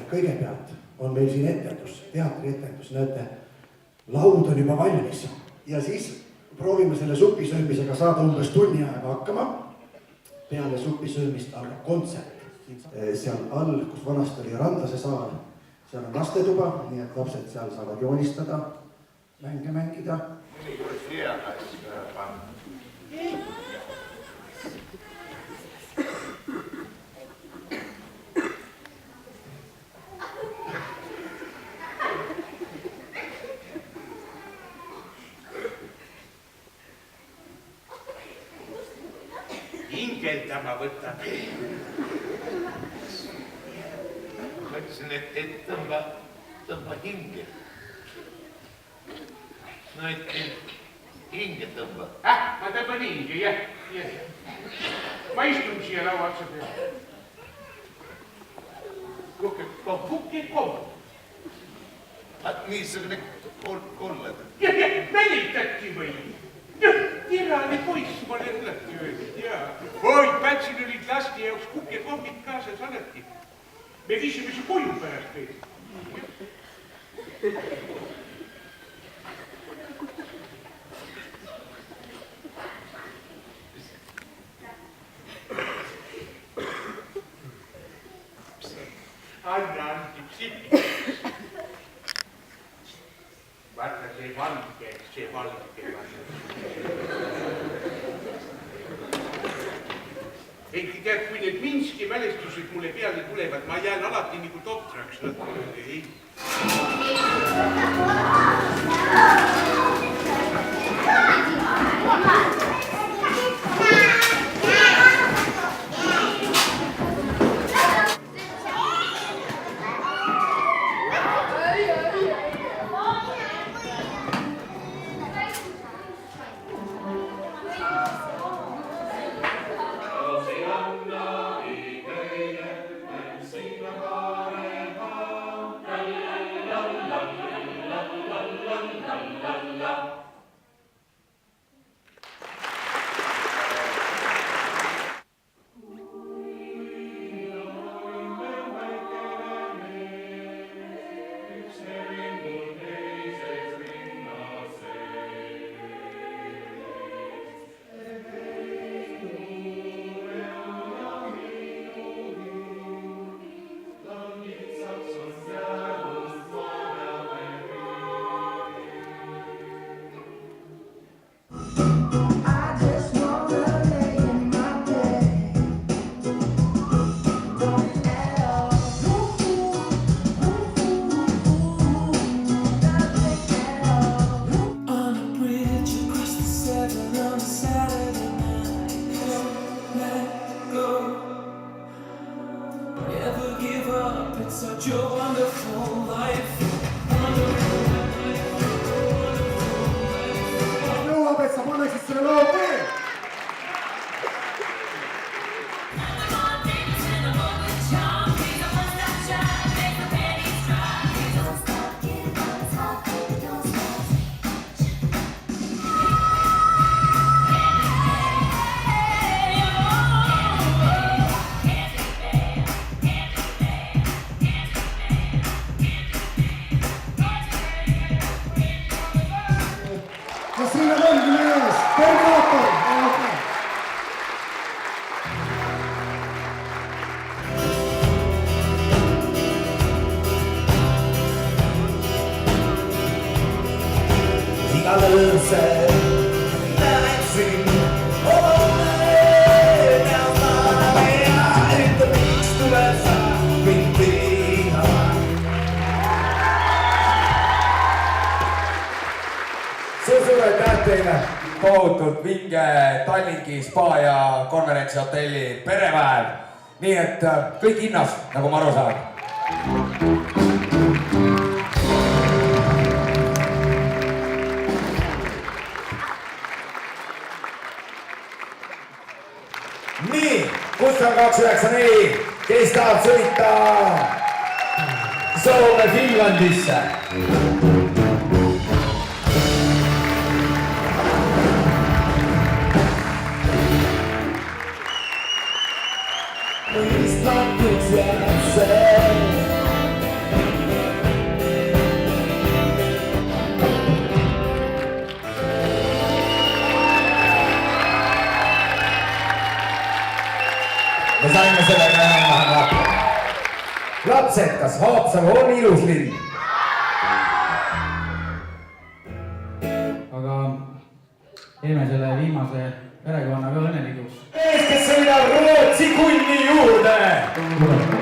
Kõigepealt on meil siin etendus, teatrietendus, näete, laud on juba valmis ja siis proovime selle supisöömisega saada umbes tunni aega hakkama. Peale supisöömist algab kontsert. Seal all, kus vanasti oli Randlase saal, seal on lastetuba, nii et lapsed seal saavad joonistada, mänge mängida. Hingeldama võtab. Mõtlesin, et tõmba hinge. No, et hinge tõmba. Ma tõmban hinge, jah. Ma istun siia laua otsa peale. Kukke-komm. Niisugune kollad. Jah, venitati või? Tirane poiss, ma olen õllati öelnud, jaa. Oi, Pätsil olid laste jaoks kukke-kommid kaasas alati. Me viisime see koju pärast veel. Anna, tipsip. Vaata see valge. Ehkki tead, kui need Minski mälestused mulle peale tulevad, ma jään alati nagu totraks. Tohutult vinge Tallinki spa ja konverentsihotelli pereväev. Nii et kõik hinnas, nagu ma aru saan. Nii, kus on 294, kes tahab sõita Soome Finlandisse? Me saime sellega enam-vähem vaatama. Lapsed, kas Haapsalu on ilus linn? aga teeme selle viimase perekonnaga õnnelikuks. Mees, kes sõidab Rootsi kunni juurde!